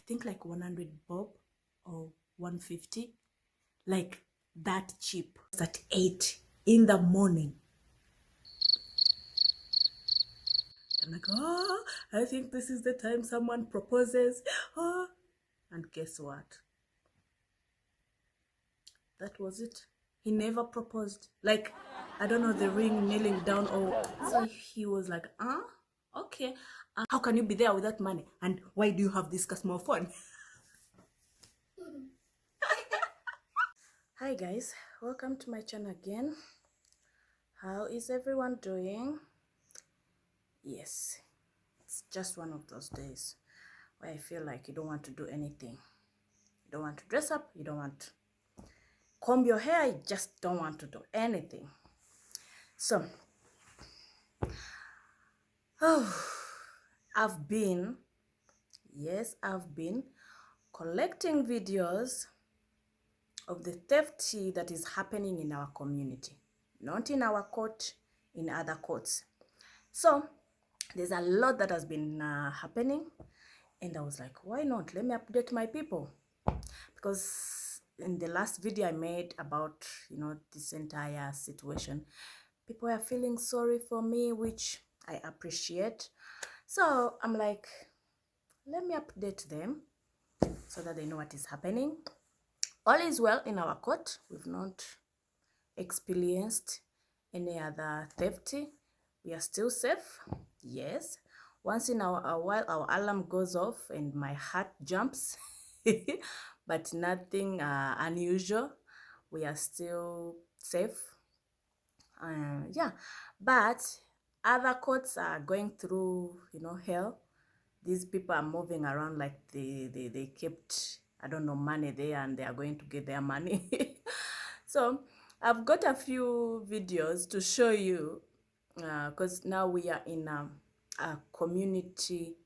think like 100 bob or 150, like that cheap. At 8 in the morning. I'm like, oh, I think this is the time someone proposes. Oh, and guess what? That was it. He never proposed. Like, I don't know, the ring kneeling down, or so he was like, okay. How can you be there without money? And why do you have this small phone? Hi guys, welcome to my channel again. How is everyone doing? Yes, it's just one of those days where I feel like you don't want to do anything. You don't want to dress up, you don't want to comb your hair, you just don't want to do anything. So, I've been collecting videos of the theft that is happening in our community, not in our court, in other courts. So there's a lot that has been happening, and I was like, why not? Let me update my people, because in the last video I made about, this entire situation, people are feeling sorry for me, which I appreciate. So I'm like, let me update them so that they know what is happening. All is well in our court. We've not experienced any other theft. We are still safe. Yes. Once in a while, our alarm goes off and my heart jumps, but nothing unusual. We are still safe. Yeah, but other courts are going through, hell. These people are moving around like they kept, I don't know, money there, and they are going to get their money. So I've got a few videos to show you, because now we are in a community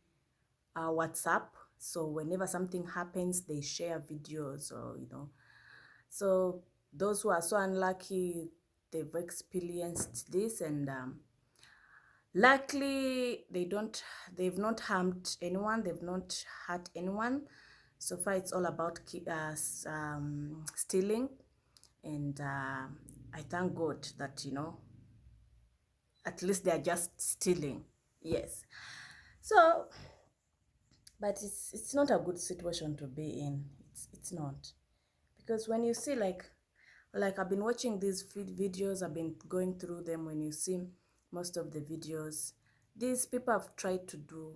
WhatsApp. So whenever something happens, they share videos, or so those who are so unlucky, they've experienced this, and luckily they've not harmed anyone, they've not hurt anyone. So far it's all about stealing, and I thank God that, at least they are just stealing. Yes. So, but it's not a good situation to be in. It's not, because when you see like I've been watching these videos, I've been going through them. When you see most of the videos, these people have tried to do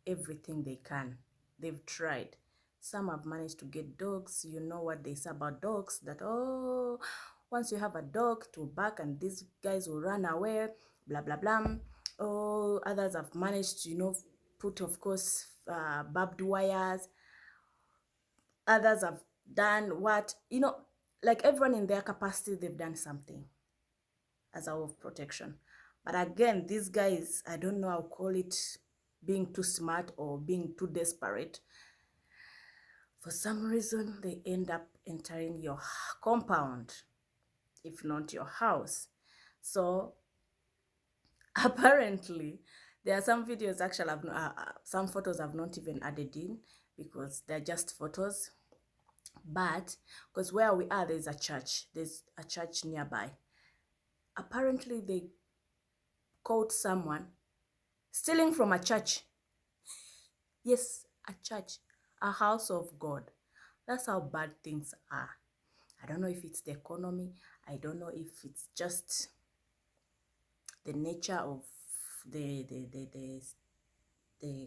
everything they can. They've tried. Some have managed to get dogs. You know what they say about dogs, that, oh, once you have a dog to bark and these guys will run away, blah, blah, blah. Oh, others have managed to, put, of course, barbed wires. Others have done what, like everyone in their capacity, they've done something as a way of protection. But again, these guys, I don't know, I'll call it being too smart or being too desperate. For some reason, they end up entering your compound, if not your house. So apparently, there are some videos, actually, some photos I've not even added in, because they're just photos. But because where we are, there's a church nearby. Apparently they caught someone stealing from a church. Yes, a church, a house of God. That's how bad things are. I don't know if it's the economy. I don't know if it's just the nature of the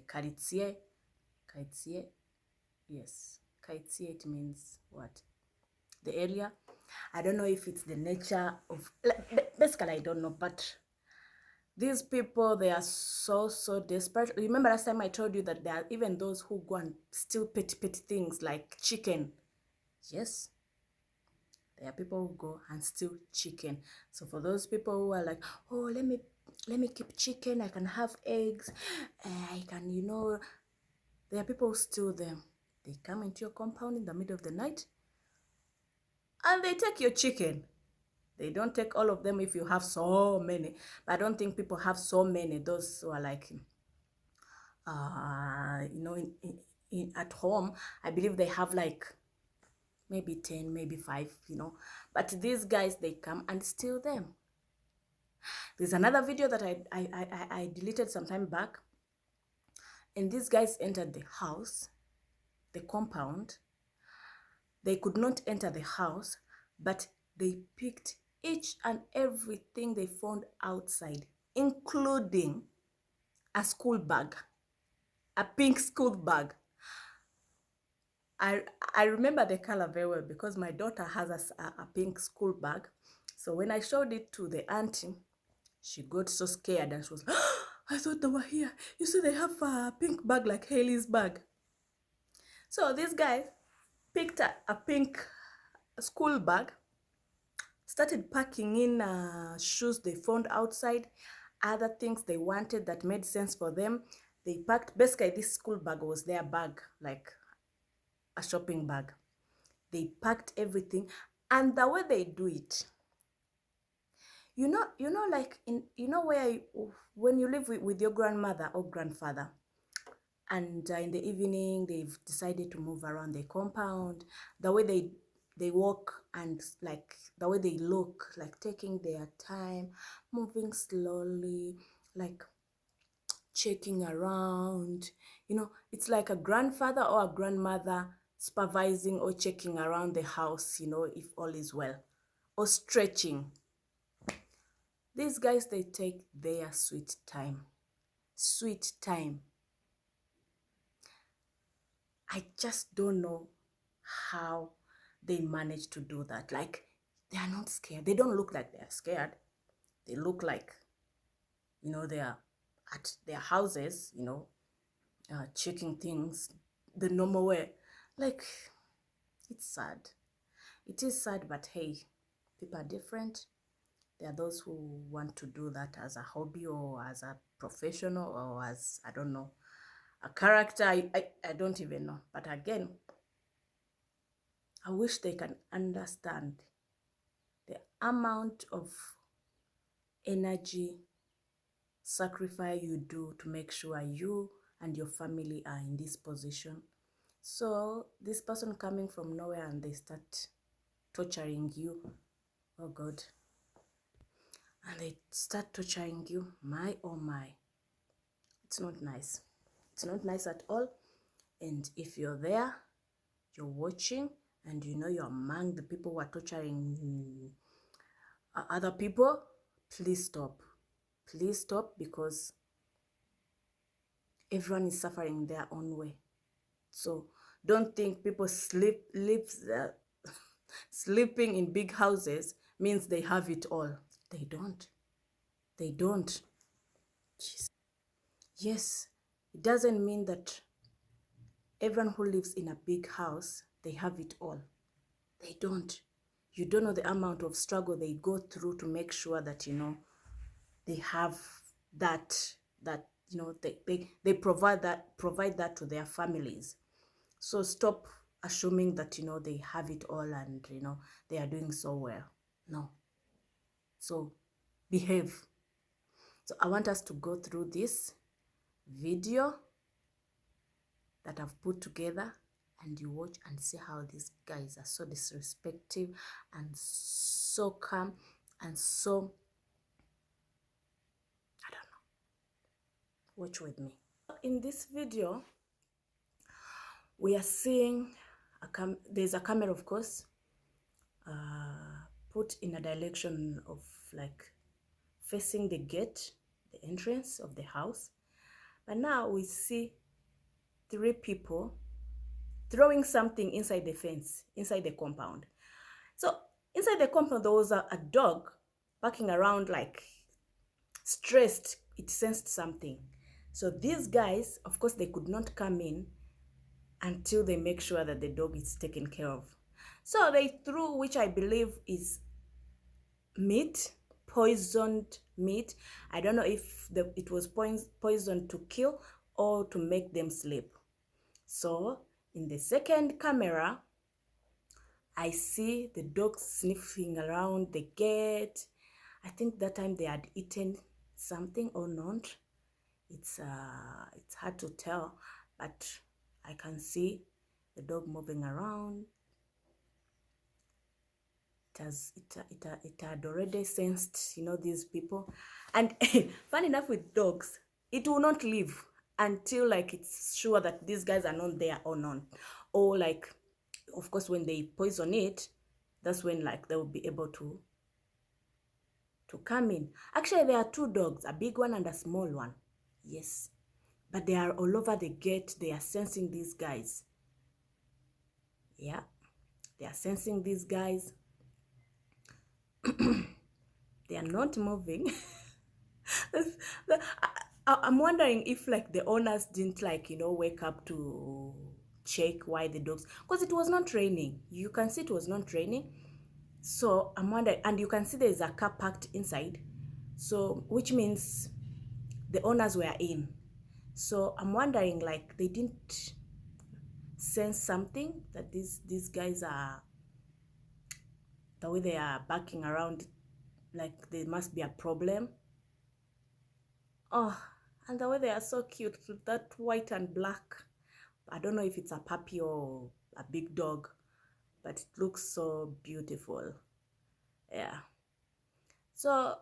quartier. Quartier. Yes, quartier, it means what? The area. I don't know if it's the nature of, basically I don't know, but these people, they are so desperate. Remember last time I told you that there are even those who go and steal petty things like chicken. Yes, there are people who go and steal chicken. So for those people who are like, oh, let me keep chicken, I can have eggs, I can, there are people who steal them. They come into your compound in the middle of the night and they take your chicken. They don't take all of them if you have so many. But I don't think people have so many. Those who are like, at home, I believe they have like maybe 10, maybe 5, you know. But these guys, they come and steal them. There's another video that I deleted some time back, and these guys entered the house, the compound. They could not enter the house, but they picked each and everything they found outside, including a school bag, a pink school bag. I remember the color very well because my daughter has a pink school bag. So when I showed it to the auntie, she got so scared and she was like, oh, I thought they were here. You see, they have a pink bag like Haley's bag. So this guy picked a pink school bag, started packing in shoes they found outside, other things they wanted that made sense for them. They packed, basically this school bag was their bag, like a shopping bag. They packed everything, and the way they do it, you know, like where when you live with your grandmother or grandfather, and in the evening they've decided to move around the compound, the way they walk and like the way they look, like taking their time, moving slowly, like checking around, you know, it's like a grandfather or a grandmother supervising or checking around the house, you know, if all is well, or stretching. These guys, they take their sweet time. Sweet time. I just don't know how they manage to do that. Like, they are not scared. They don't look like they are scared. They look like, you know, they are at their houses, you know, checking things the normal way. Like, it's sad. It is sad, but hey, people are different. There are those who want to do that as a hobby or as a professional or as, I don't know, a character. I don't even know. But again, I wish they can understand the amount of energy, sacrifice you do to make sure you and your family are in this position. So this person coming from nowhere and they start torturing you, oh God, and they start torturing you, my oh my, it's not nice. It's not nice at all. And if you're there, you're watching, and you know you're among the people who are torturing other people, please stop. Please stop, because everyone is suffering their own way. So don't think people sleeping in big houses means they have it all. They don't. They don't. Jeez. Yes, it doesn't mean that everyone who lives in a big house, they have it all. They don't. You don't know the amount of struggle they go through to make sure that, you know, they have that you know, they provide that to their families. So stop assuming that, you know, they have it all and, you know, they are doing so well. No. So behave. So I want us to go through this video that I've put together, and you watch and see how these guys are so disrespectful and so calm and so, I don't know. Watch with me. In this video, we are seeing there's a camera, of course, put in a direction of like facing the gate, the entrance of the house. But now we see 3 people throwing something inside the fence, inside the compound. So inside the compound, there was a dog barking around, like stressed. It sensed something. So these guys, of course, they could not come in until they make sure that the dog is taken care of. So they threw, which I believe is meat, poisoned meat. I don't know if it was poisoned to kill or to make them sleep. So in the second camera, I see the dog sniffing around the gate. I think that time they had eaten something or not. It's hard to tell, but I can see the dog moving around. It had already sensed, you know, these people. And fun enough with dogs, it will not leave until like it's sure that these guys are not there or none. Or like, of course, when they poison it, that's when like they will be able to come in. Actually, there are two dogs, a big one and a small one. Yes. But they are all over the gate. They are sensing these guys. Yeah. They are sensing these guys. They are not moving. I'm wondering if like the owners didn't like, you know, wake up to check why the dogs, because it was not raining. You can see it was not raining. So I'm wondering, and you can see there's a car parked inside. So which means the owners were in. So I'm wondering like they didn't sense something, that these guys are, the way they are backing around, like there must be a problem. Oh, and the way they are so cute with that white and black. I don't know if it's a puppy or a big dog, but it looks so beautiful. Yeah. So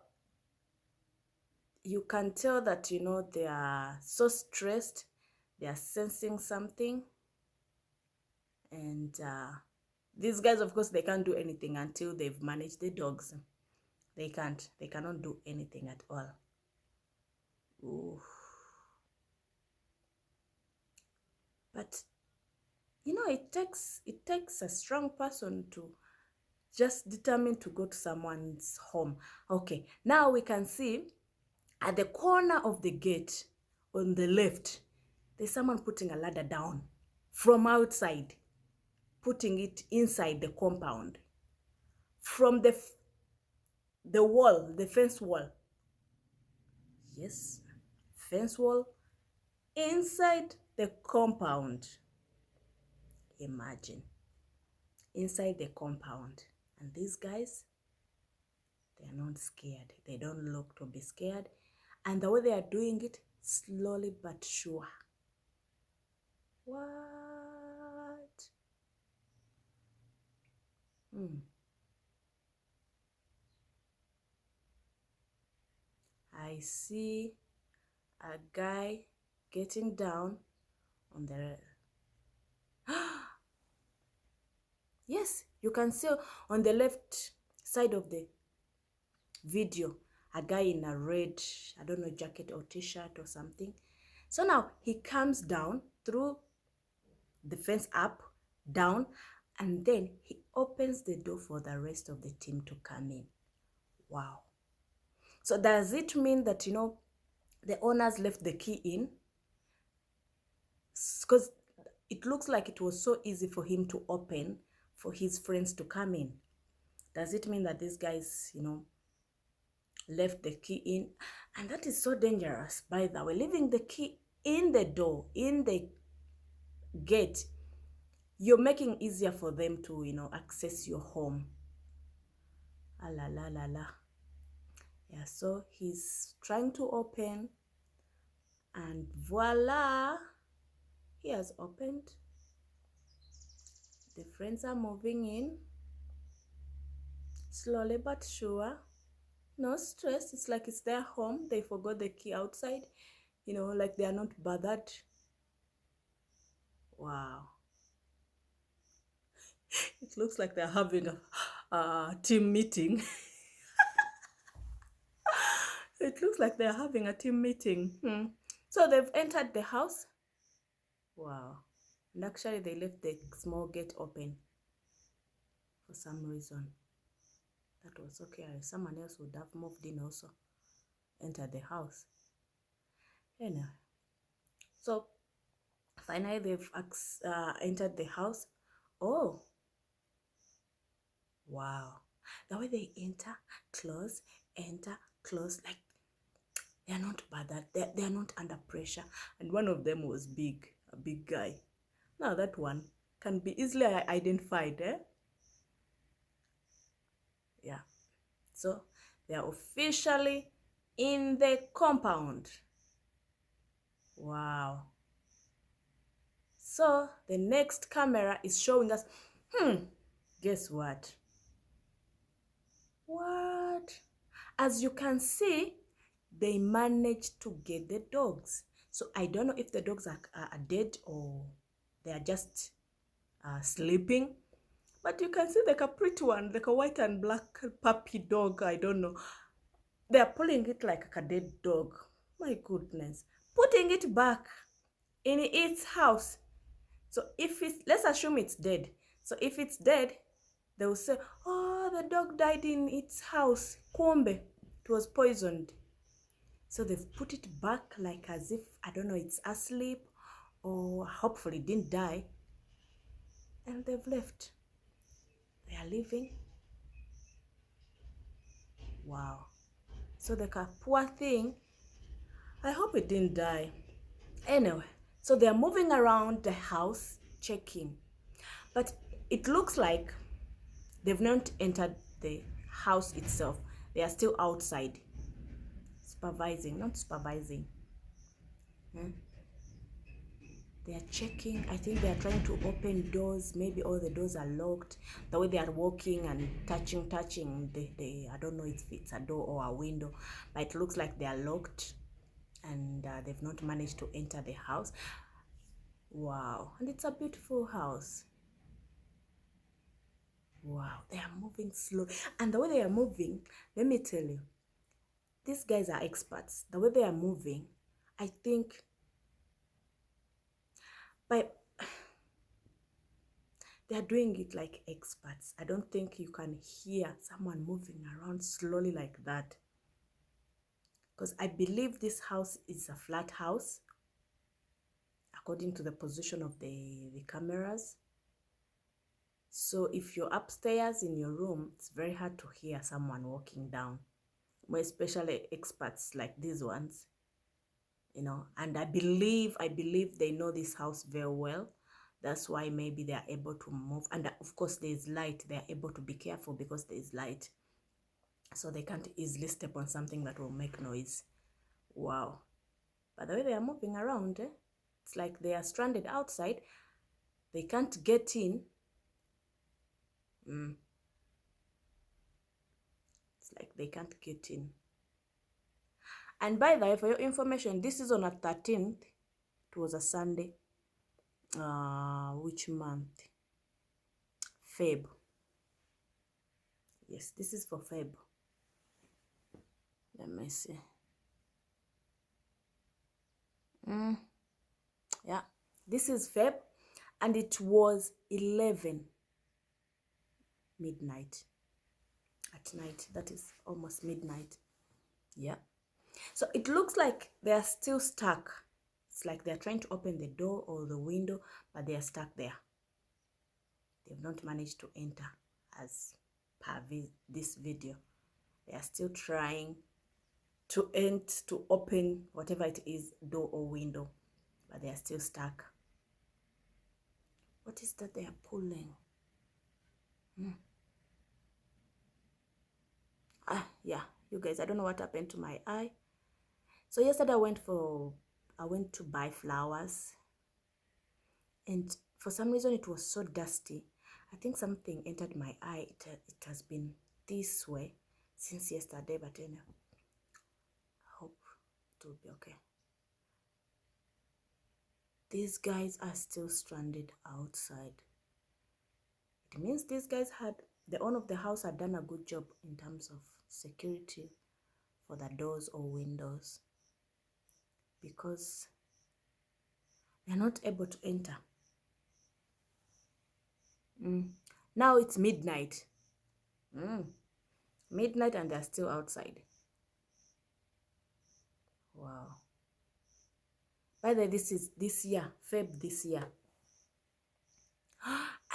you can tell that, you know, they are so stressed. They are sensing something. And these guys, of course, they can't do anything until they've managed the dogs. They can't. They cannot do anything at all. Ooh. But you know, it takes a strong person to just determine to go to someone's home. Okay, now we can see at the corner of the gate on the left, there's someone putting a ladder down from outside, putting it inside the compound. From the wall, the fence wall. Yes, fence wall inside the compound. Imagine, inside the compound. And these guys, they are not scared. They don't look to be scared. And the way they are doing it, slowly but sure. What? I see a guy getting down on the... Yes, you can see on the left side of the video, a guy in a red, I don't know, jacket or t-shirt or something. So now he comes down through the fence, up, down, and then he opens the door for the rest of the team to come in. Wow. So does it mean that, you know, the owners left the key in? Because it looks like it was so easy for him to open for his friends to come in. Does it mean that these guys, you know, left the key in? And that is so dangerous, by the way. Leaving the key in the door, in the gate, you're making it easier for them to, you know, access your home. Ah, la la la la. Yeah, so he's trying to open, and voila, he has opened. The friends are moving in, slowly but sure. No stress. It's like it's their home. They forgot the key outside, you know, like they are not bothered. Wow. It looks like they're having a team meeting. It looks like they're having a team meeting. So they've entered the house. Wow. And actually they left the small gate open for some reason. That was okay. Someone else would have moved in also, entered the house. Anyway, so finally they've entered the house. Oh, wow. The way they enter, close, like they are not bothered. They are not under pressure. And one of them was big, a big guy. Now that one can be easily identified, eh? Yeah. So they are officially in the compound. Wow. So the next camera is showing us, guess what? What? As you can see, they managed to get the dogs. So I don't know if the dogs are dead or they are just sleeping. But you can see like a pretty one, like a white and black puppy dog. I don't know. They are pulling it like a dead dog. My goodness. Putting it back in its house. So if it's, let's assume it's dead. So if it's dead, they will say, oh, the dog died in its house. Kumbe, it was poisoned. So they've put it back like as if, I don't know, it's asleep or hopefully didn't die. And they've left. They are leaving. Wow. So the poor thing, I hope it didn't die. Anyway, so they're moving around the house checking. But it looks like they've not entered the house itself. They are still outside. Supervising, not supervising. They are checking. I think they are trying to open doors. Maybe all the doors are locked. The way they are walking and touching, I don't know if it's a door or a window, but it looks like they are locked and they've not managed to enter the house. Wow. And it's a beautiful house. Wow. They are moving slow. And the way they are moving, let me tell you, these guys are experts. The way they are moving, I think by they are doing it like experts. I don't think you can hear someone moving around slowly like that. Because I believe this house is a flat house, according to the position of the cameras. So if you're upstairs in your room, it's very hard to hear someone walking down, more especially experts like these ones, you know. And I believe they know this house very well. That's why maybe they are able to move. And of course, there's light. They are able to be careful because there's light. So they can't easily step on something that will make noise. Wow. But the way they are moving around, it's like they are stranded outside. They can't get in. It's like they can't get in. And by the way, for your information, this is on a 13th. It was a Sunday. Which month? Feb. Yes, this is for Feb. Let me see. Yeah, this is Feb, and it was 11 midnight at night. That is almost midnight. Yeah. So it looks like they are still stuck. It's like they're trying to open the door or the window, but they are stuck there. They've not managed to enter as per this video. They are still trying to open whatever it is, door or window, but they are still stuck. What is that they are pulling? Yeah, you guys, I don't know what happened to my eye. So yesterday I went to buy flowers, and for some reason it was so dusty. I think something entered my eye. It has been this way since yesterday, but anyway, I hope it will be okay. These guys are still stranded outside. It means these guys the owner of the house had done a good job in terms of security for the doors or windows, because they're not able to enter. Now it's midnight. Midnight and they're still outside. Wow. By the way, this is this year, Feb this year.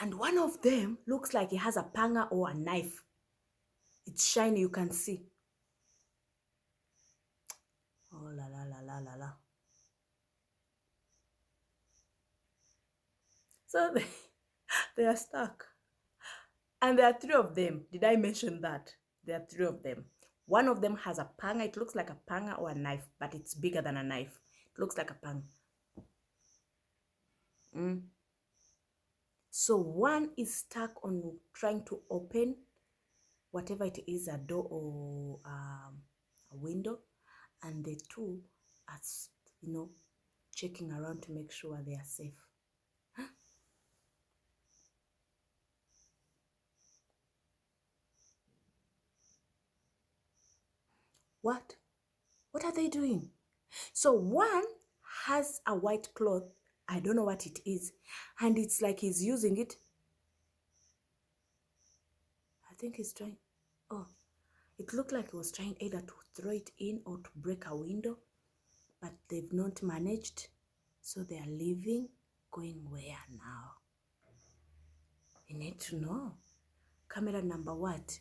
And one of them looks like he has a panga or a knife. It's shiny, you can see. Oh, la, la, la, la, la, la. So they are stuck. And there are 3 of them. Did I mention that? There are 3 of them. One of them has a panga. It looks like a panga or a knife, but it's bigger than a knife. It looks like a panga. So one is stuck on trying to open whatever it is, a door or a window, and the two are, checking around to make sure they are safe. What? What are they doing? So one has a white cloth. I don't know what it is. And it's like he's using it. I think he's trying. Oh, it looked like he was trying either to throw it in or to break a window. But they've not managed. So they are leaving. Going where now? You need to know. Camera number what?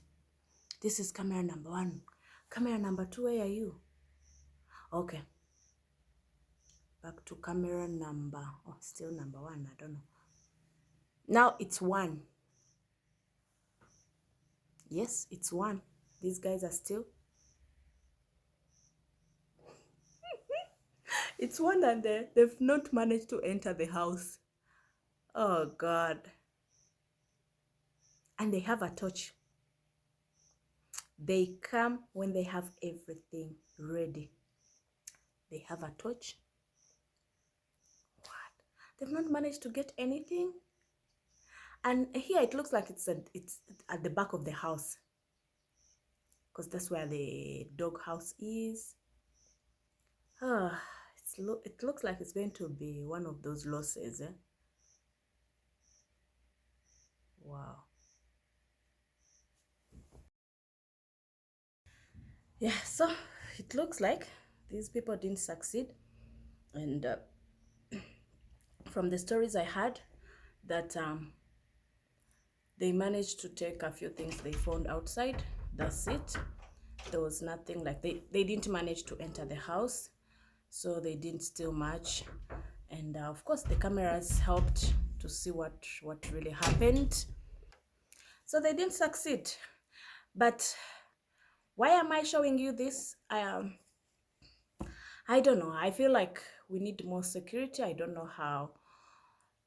This is camera number 1. Camera number 2, where are you? Okay. Back to camera number, still number 1, I don't know. Now it's 1. Yes, it's 1. These guys are still. It's 1 and they've not managed to enter the house. Oh God. And they have a torch. They come when they have everything ready. They have a torch. What? They've not managed to get anything. And here it looks like it's at the back of the house, because that's where the dog house is. It looks like it's going to be one of those losses. Wow. Yeah, so it looks like these people didn't succeed. And from the stories I heard, that they managed to take a few things they found outside. That's it. There was nothing, like they didn't manage to enter the house, so they didn't steal much. And of course the cameras helped to see what really happened. So they didn't succeed. But why am I showing you this? I don't know. I feel like we need more security. I don't know how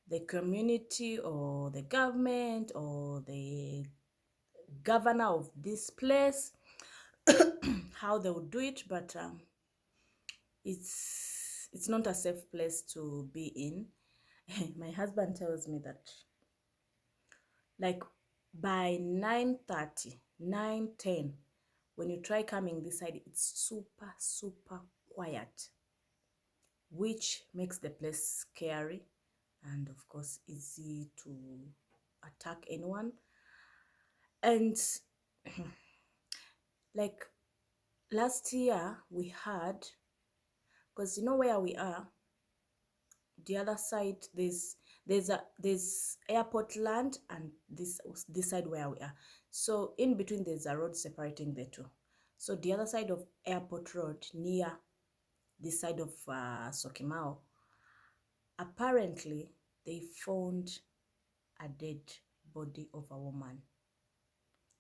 the community or the government or the governor of this place how they would do it, but it's not a safe place to be in. My husband tells me that, like, by 9:30, 9:10, when you try coming this side, it's super, super quiet, which makes the place scary and of course easy to attack anyone. And like last year we had, because you know where we are, the other side, there's airport land, and this side where we are. So in between there's a road separating the two. So the other side of airport road, near this side of Syokimau, apparently they found a dead body of a woman.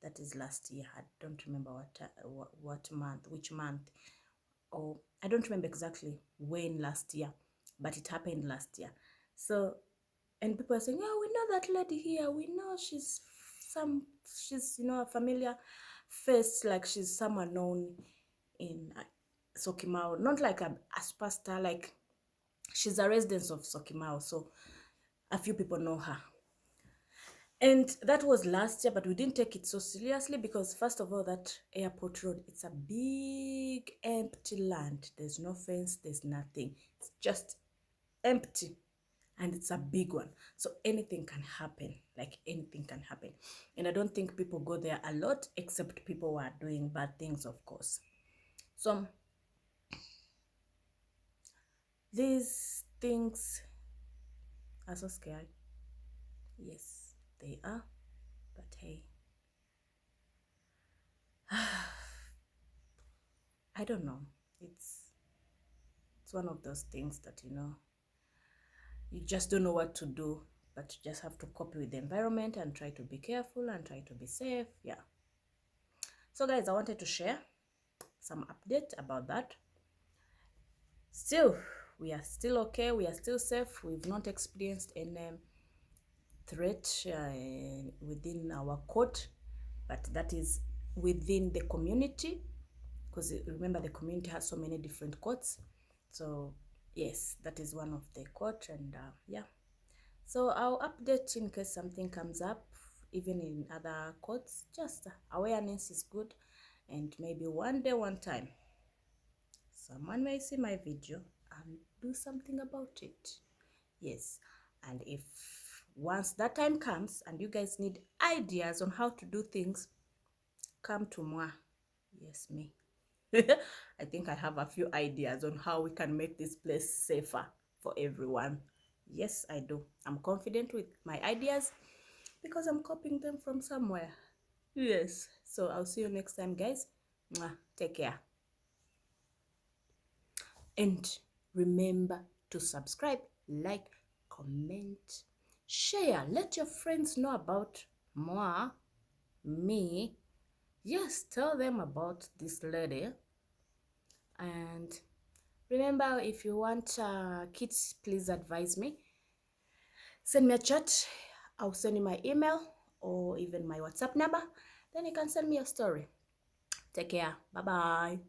That is last year. I don't remember what month, which month, or I don't remember exactly when last year, but it happened last year. So, and people are saying, oh, we know that lady here. We know she's a familiar face, like she's someone known in Syokimau, not like a superstar, like she's a resident of Syokimau, so a few people know her. And that was last year, but we didn't take it so seriously because, first of all, that airport road, it's a big empty land. There's no fence, there's nothing. It's just empty, and it's a big one. So anything can happen, like anything can happen. And I don't think people go there a lot, except people who are doing bad things, of course. So these things are so scary. Yes, they are. But hey, I don't know. It's one of those things that, you just don't know what to do, but you just have to cope with the environment and try to be careful and try to be safe. Yeah. So guys, I wanted to share some update about that. Still, we are still okay, we are still safe. We've not experienced any threat within our court, but that is within the community, because remember the community has so many different courts. So yes, that is one of the court. And yeah, so I'll update in case something comes up, even in other courts. Just awareness is good, and maybe one day, one time, someone may see my video and do something about it. Yes, and if once that time comes and you guys need ideas on how to do things, come to moi. Yes, me. I think I have a few ideas on how we can make this place safer for everyone. Yes, I do. I'm confident with my ideas because I'm copying them from somewhere. Yes. So I'll see you next time, guys. Mwah. Take care. And remember to subscribe, like, comment, share. Let your friends know about moi, me. Yes, tell them about this lady. And remember, if you want kids, please advise me. Send me a chat. I'll send you my email or even my WhatsApp number. Then you can send me a story. Take care. Bye-bye.